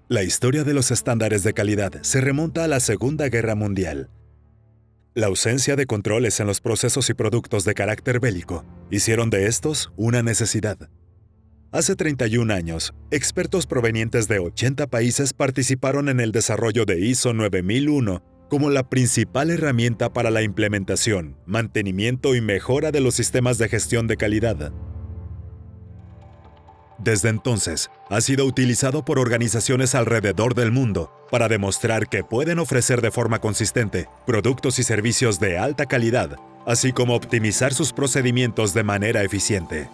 La historia de los estándares de calidad se remonta a la Segunda Guerra Mundial. La ausencia de controles en los procesos y productos de carácter bélico hicieron de estos una necesidad. Hace 31 años, expertos provenientes de 80 países participaron en el desarrollo de ISO 9001 como la principal herramienta para la implementación, mantenimiento y mejora de los sistemas de gestión de calidad. Desde entonces, ha sido utilizado por organizaciones alrededor del mundo para demostrar que pueden ofrecer de forma consistente productos y servicios de alta calidad, así como optimizar sus procedimientos de manera eficiente.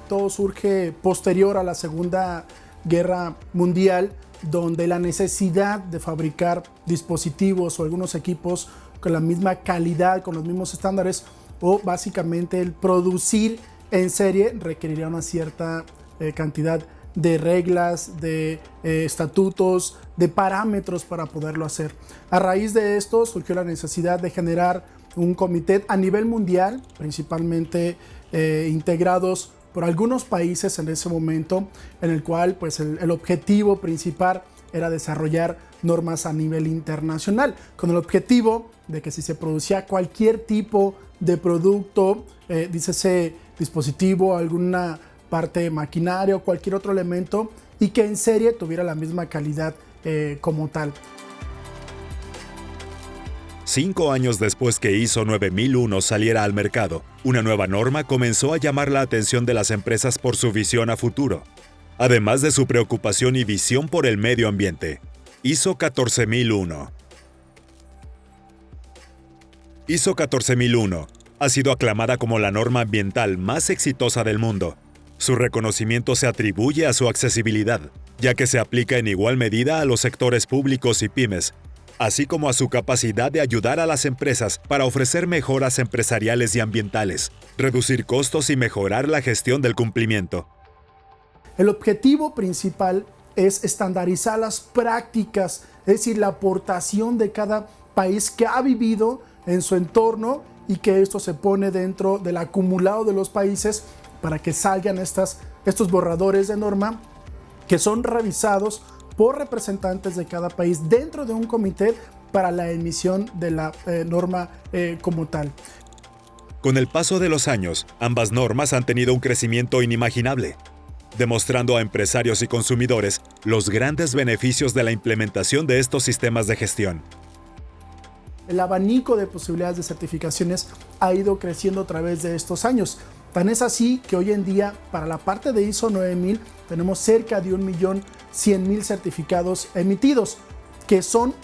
Todo surge posterior a la Segunda Guerra Mundial, donde la necesidad de fabricar dispositivos o algunos equipos con la misma calidad, con los mismos estándares, o básicamente el producir en serie requeriría una cierta cantidad de reglas, de estatutos, de parámetros para poderlo hacer. A raíz de esto surgió la necesidad de generar un comité a nivel mundial, principalmente integrados por algunos países en ese momento, en el cual pues, el objetivo principal era desarrollar normas a nivel internacional, con el objetivo de que si se producía cualquier tipo de producto, dícese dispositivo, alguna parte de maquinaria o cualquier otro elemento, y que en serie tuviera la misma calidad como tal. 5 años después que ISO 9001 saliera al mercado, una nueva norma comenzó a llamar la atención de las empresas por su visión a futuro, además de su preocupación y visión por el medio ambiente. ISO 14001. ISO 14001 ha sido aclamada como la norma ambiental más exitosa del mundo. Su reconocimiento se atribuye a su accesibilidad, ya que se aplica en igual medida a los sectores públicos y pymes, así como a su capacidad de ayudar a las empresas para ofrecer mejoras empresariales y ambientales, reducir costos y mejorar la gestión del cumplimiento. El objetivo principal es estandarizar las prácticas, es decir, la aportación de cada país que ha vivido en su entorno y que esto se pone dentro del acumulado de los países para que salgan estos borradores de norma que son revisados por representantes de cada país dentro de un comité para la emisión de la norma como tal. Con el paso de los años, ambas normas han tenido un crecimiento inimaginable, demostrando a empresarios y consumidores los grandes beneficios de la implementación de estos sistemas de gestión. El abanico de posibilidades de certificaciones ha ido creciendo a través de estos años. Tan es así que hoy en día, para la parte de ISO 9000, tenemos cerca de 1.100.000 certificados emitidos, que son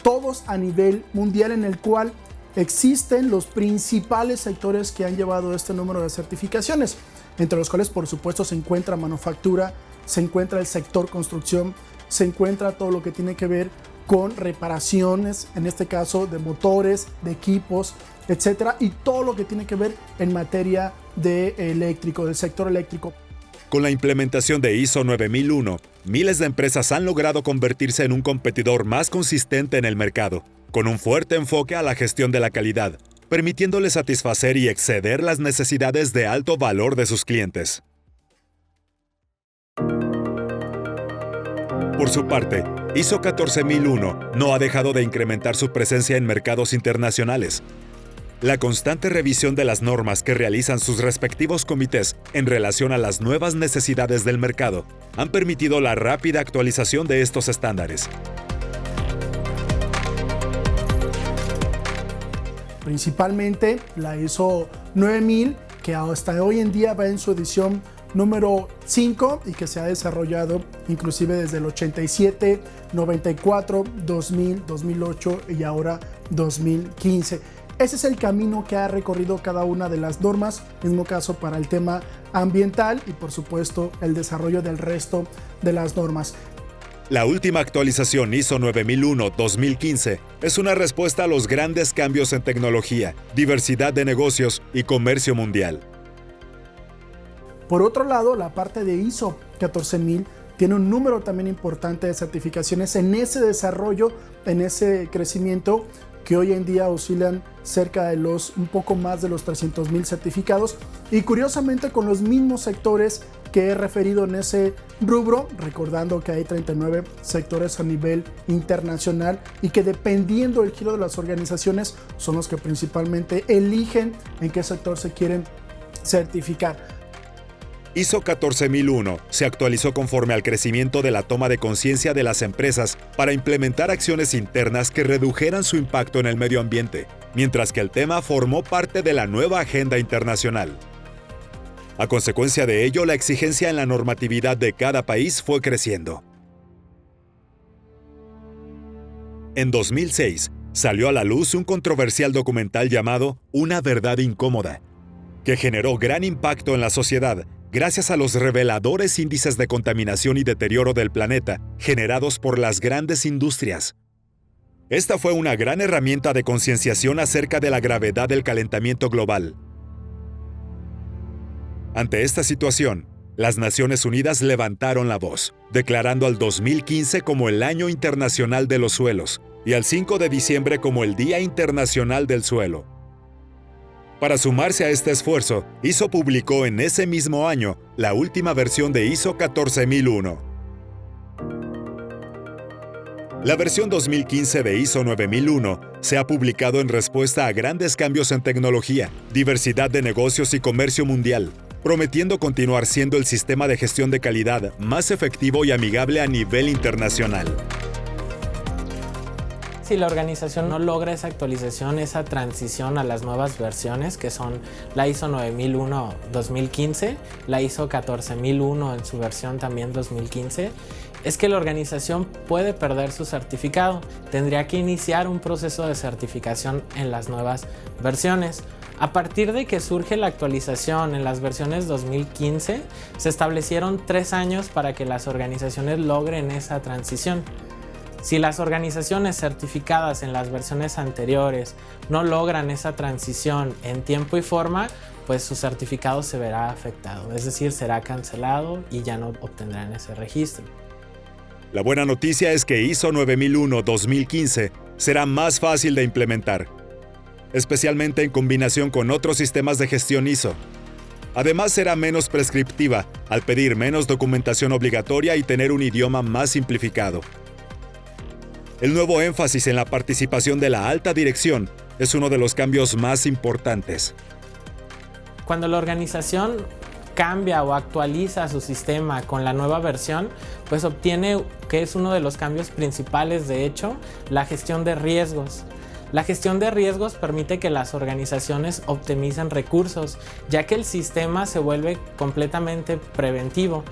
todos a nivel mundial, en el cual existen los principales sectores que han llevado este número de certificaciones, entre los cuales por supuesto se encuentra manufactura, se encuentra el sector construcción, se encuentra todo lo que tiene que ver con reparaciones, en este caso de motores, de equipos, etcétera, y todo lo que tiene que ver en materia de eléctrico, del sector eléctrico. Con la implementación de ISO 9001, miles de empresas han logrado convertirse en un competidor más consistente en el mercado, con un fuerte enfoque a la gestión de la calidad, permitiéndole satisfacer y exceder las necesidades de alto valor de sus clientes. Por su parte, ISO 14001 no ha dejado de incrementar su presencia en mercados internacionales. La constante revisión de las normas que realizan sus respectivos comités en relación a las nuevas necesidades del mercado han permitido la rápida actualización de estos estándares. Principalmente la ISO 9000, que hasta hoy en día va en su edición número 5 y que se ha desarrollado inclusive desde el 87, 94, 2000, 2008 y ahora 2015. Ese es el camino que ha recorrido cada una de las normas, mismo caso para el tema ambiental y por supuesto el desarrollo del resto de las normas. La última actualización ISO 9001-2015 es una respuesta a los grandes cambios en tecnología, diversidad de negocios y comercio mundial. Por otro lado, la parte de ISO 14000 tiene un número también importante de certificaciones en ese desarrollo, en ese crecimiento, que hoy en día oscilan cerca de un poco más de los 300,000 certificados, y curiosamente con los mismos sectores que he referido en ese rubro, recordando que hay 39 sectores a nivel internacional y que dependiendo del giro de las organizaciones son los que principalmente eligen en qué sector se quieren certificar. ISO 14001 se actualizó conforme al crecimiento de la toma de conciencia de las empresas para implementar acciones internas que redujeran su impacto en el medio ambiente, mientras que el tema formó parte de la nueva agenda internacional. A consecuencia de ello, la exigencia en la normatividad de cada país fue creciendo. En 2006, salió a la luz un controversial documental llamado Una verdad incómoda, que generó gran impacto en la sociedad gracias a los reveladores índices de contaminación y deterioro del planeta generados por las grandes industrias. Esta fue una gran herramienta de concienciación acerca de la gravedad del calentamiento global. Ante esta situación, las Naciones Unidas levantaron la voz, declarando al 2015 como el Año Internacional de los Suelos y al 5 de diciembre como el Día Internacional del Suelo. Para sumarse a este esfuerzo, ISO publicó en ese mismo año la última versión de ISO 14001. La versión 2015 de ISO 9001 se ha publicado en respuesta a grandes cambios en tecnología, diversidad de negocios y comercio mundial, prometiendo continuar siendo el sistema de gestión de calidad más efectivo y amigable a nivel internacional. Si la organización no logra esa actualización, esa transición a las nuevas versiones, que son la ISO 9001-2015, la ISO 14001 en su versión también 2015, es que la organización puede perder su certificado. Tendría que iniciar un proceso de certificación en las nuevas versiones. A partir de que surge la actualización en las versiones 2015, se establecieron 3 años para que las organizaciones logren esa transición. Si las organizaciones certificadas en las versiones anteriores no logran esa transición en tiempo y forma, pues su certificado se verá afectado, es decir, será cancelado y ya no obtendrán ese registro. La buena noticia es que ISO 9001-2015 será más fácil de implementar, especialmente en combinación con otros sistemas de gestión ISO. Además, será menos prescriptiva al pedir menos documentación obligatoria y tener un idioma más simplificado. El nuevo énfasis en la participación de la alta dirección es uno de los cambios más importantes. Cuando la organización cambia o actualiza su sistema con la nueva versión, pues obtiene, que es uno de los cambios principales de hecho, la gestión de riesgos. La gestión de riesgos permite que las organizaciones optimicen recursos, ya que el sistema se vuelve completamente preventivo.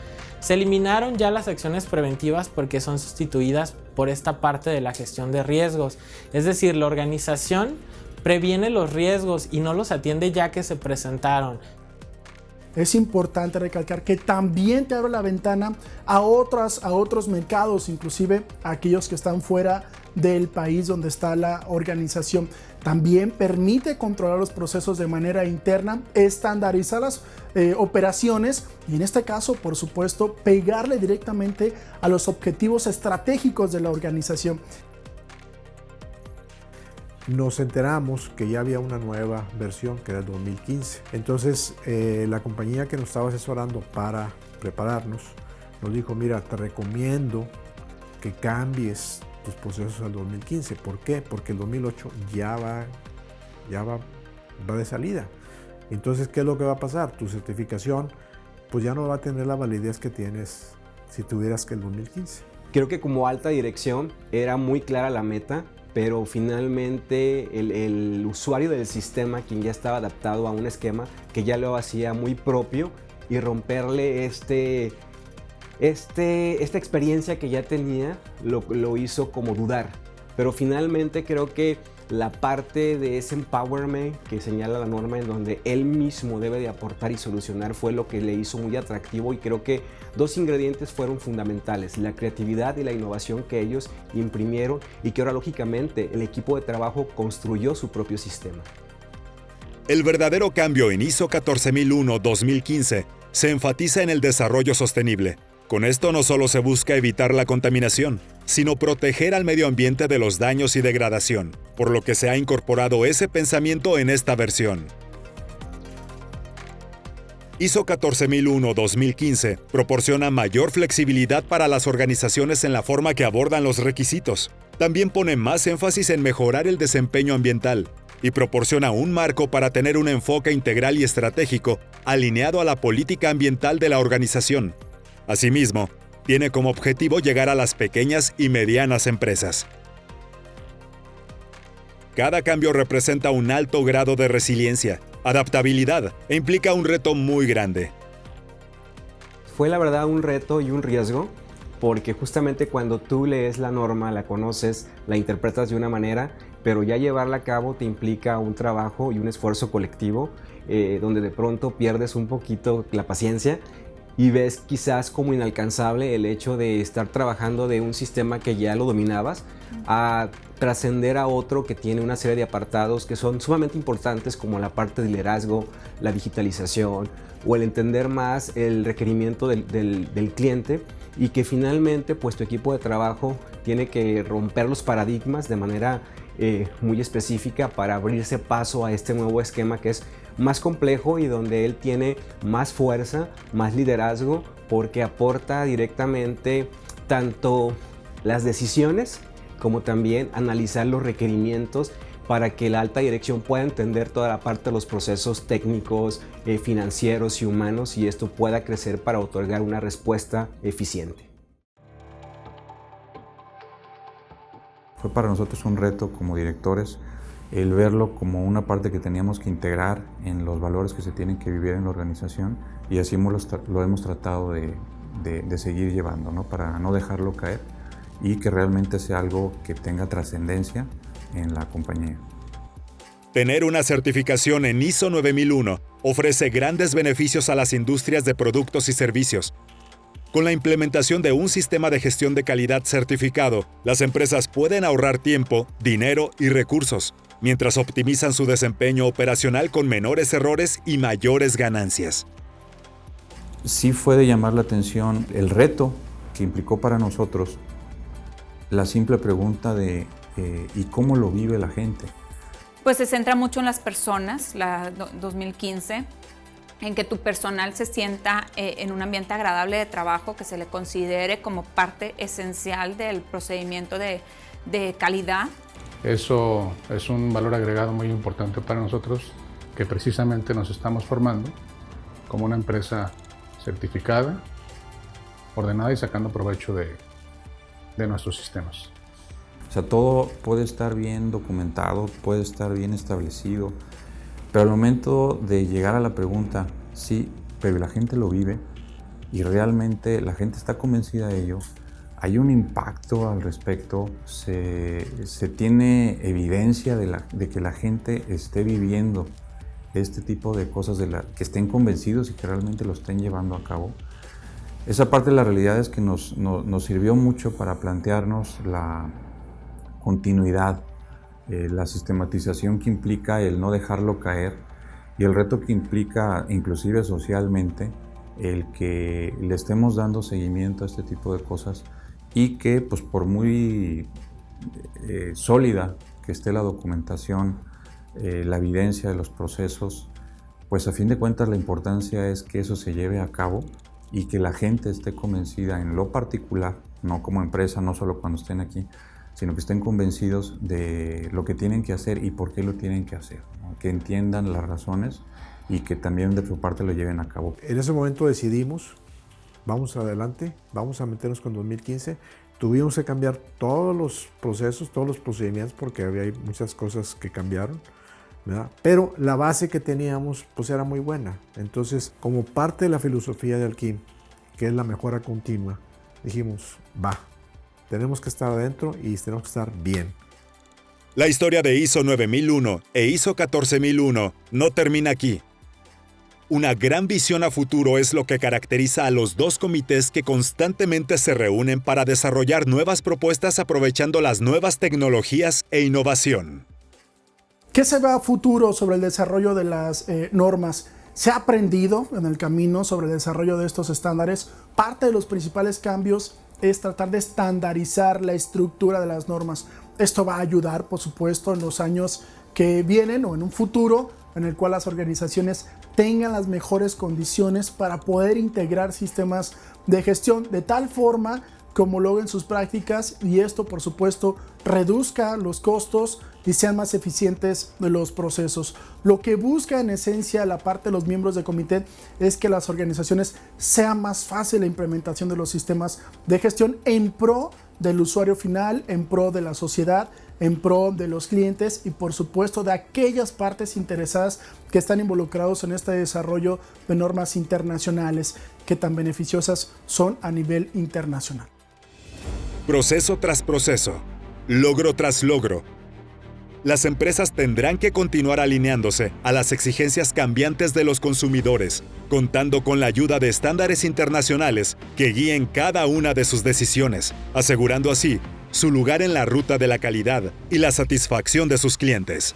Se eliminaron ya las acciones preventivas porque son sustituidas por esta parte de la gestión de riesgos. Es decir, la organización previene los riesgos y no los atiende ya que se presentaron. Es importante recalcar que también te abre la ventana a otros mercados, inclusive a aquellos que están fuera del país donde está la organización. También permite controlar los procesos de manera interna, estandarizar las operaciones y en este caso, por supuesto, pegarle directamente a los objetivos estratégicos de la organización. Nos enteramos que ya había una nueva versión que era el 2015. Entonces la compañía que nos estaba asesorando para prepararnos nos dijo, mira, te recomiendo que cambies tus procesos al 2015. ¿Por qué? Porque el 2008 ya va de salida. Entonces, ¿qué es lo que va a pasar? Tu certificación pues ya no va a tener la validez que tienes si tuvieras que el 2015. Creo que como alta dirección era muy clara la meta, pero finalmente el usuario del sistema, quien ya estaba adaptado a un esquema que ya lo hacía muy propio, y romperle esta experiencia que ya tenía lo hizo como dudar. Pero finalmente creo que la parte de ese empowerment que señala la norma, en donde él mismo debe de aportar y solucionar, fue lo que le hizo muy atractivo, y creo que 2 ingredientes fueron fundamentales: la creatividad y la innovación que ellos imprimieron, y que ahora lógicamente el equipo de trabajo construyó su propio sistema. El verdadero cambio en ISO 14001-2015 se enfatiza en el desarrollo sostenible. Con esto no solo se busca evitar la contaminación, sino proteger al medio ambiente de los daños y degradación, por lo que se ha incorporado ese pensamiento en esta versión. ISO 14001-2015 proporciona mayor flexibilidad para las organizaciones en la forma que abordan los requisitos. También pone más énfasis en mejorar el desempeño ambiental y proporciona un marco para tener un enfoque integral y estratégico alineado a la política ambiental de la organización. Asimismo, tiene como objetivo llegar a las pequeñas y medianas empresas. Cada cambio representa un alto grado de resiliencia, adaptabilidad e implica un reto muy grande. Fue la verdad un reto y un riesgo, porque justamente cuando tú lees la norma, la conoces, la interpretas de una manera, pero ya llevarla a cabo te implica un trabajo y un esfuerzo colectivo, donde de pronto pierdes un poquito la paciencia y ves quizás como inalcanzable el hecho de estar trabajando de un sistema que ya lo dominabas a trascender a otro que tiene una serie de apartados que son sumamente importantes, como la parte de liderazgo, la digitalización o el entender más el requerimiento del cliente, y que finalmente pues tu equipo de trabajo tiene que romper los paradigmas de manera muy específica para abrirse paso a este nuevo esquema que es más complejo y donde él tiene más fuerza, más liderazgo, porque aporta directamente tanto las decisiones como también analizar los requerimientos para que la alta dirección pueda entender toda la parte de los procesos técnicos, financieros y humanos, y esto pueda crecer para otorgar una respuesta eficiente. Fue para nosotros un reto como directores el verlo como una parte que teníamos que integrar en los valores que se tienen que vivir en la organización, y así lo hemos tratado de seguir llevando, ¿no? Para no dejarlo caer y que realmente sea algo que tenga trascendencia en la compañía. Tener una certificación en ISO 9001 ofrece grandes beneficios a las industrias de productos y servicios. Con la implementación de un sistema de gestión de calidad certificado, las empresas pueden ahorrar tiempo, dinero y recursos, mientras optimizan su desempeño operacional con menores errores y mayores ganancias. Sí fue de llamar la atención el reto que implicó para nosotros la simple pregunta de ¿y cómo lo vive la gente? Pues se centra mucho en las personas, la 2015, en que tu personal se sienta en un ambiente agradable de trabajo, que se le considere como parte esencial del procedimiento de calidad. Eso es un valor agregado muy importante para nosotros, que precisamente nos estamos formando como una empresa certificada, ordenada y sacando provecho de nuestros sistemas. O sea, todo puede estar bien documentado, puede estar bien establecido, pero al momento de llegar a la pregunta, sí, pero la gente lo vive y realmente la gente está convencida de ello, hay un impacto al respecto, se tiene evidencia de que la gente esté viviendo este tipo de cosas, que estén convencidos y que realmente lo estén llevando a cabo. Esa parte de la realidad es que nos sirvió mucho para plantearnos la continuidad, la sistematización que implica el no dejarlo caer y el reto que implica, inclusive socialmente, el que le estemos dando seguimiento a este tipo de cosas y que, pues, por muy sólida que esté la documentación, la evidencia de los procesos, pues a fin de cuentas la importancia es que eso se lleve a cabo y que la gente esté convencida en lo particular, no como empresa, no solo cuando estén aquí, sino que estén convencidos de lo que tienen que hacer y por qué lo tienen que hacer, ¿no? Que entiendan las razones y que también de su parte lo lleven a cabo. En ese momento decidimos, vamos adelante, vamos a meternos con 2015. Tuvimos que cambiar todos los procesos, todos los procedimientos, porque había muchas cosas que cambiaron, ¿verdad? Pero la base que teníamos pues era muy buena. Entonces, como parte de la filosofía de Alkim, que es la mejora continua, dijimos, tenemos que estar adentro y tenemos que estar bien. La historia de ISO 9001 e ISO 14001 no termina aquí. Una gran visión a futuro es lo que caracteriza a los dos comités que constantemente se reúnen para desarrollar nuevas propuestas aprovechando las nuevas tecnologías e innovación. ¿Qué se ve a futuro sobre el desarrollo de las normas? ¿Se ha aprendido en el camino sobre el desarrollo de estos estándares? Parte de los principales cambios es tratar de estandarizar la estructura de las normas. Esto va a ayudar, por supuesto, en los años que vienen o en un futuro en el cual las organizaciones tengan las mejores condiciones para poder integrar sistemas de gestión de tal forma que homologuen sus prácticas y esto, por supuesto, reduzca los costos y sean más eficientes los procesos. Lo que busca en esencia la parte de los miembros del comité es que las organizaciones sea más fácil la implementación de los sistemas de gestión en pro del usuario final, en pro de la sociedad, en pro de los clientes y por supuesto de aquellas partes interesadas que están involucrados en este desarrollo de normas internacionales que tan beneficiosas son a nivel internacional. Proceso tras proceso, logro tras logro. Las empresas tendrán que continuar alineándose a las exigencias cambiantes de los consumidores, contando con la ayuda de estándares internacionales que guíen cada una de sus decisiones, asegurando así su lugar en la ruta de la calidad y la satisfacción de sus clientes.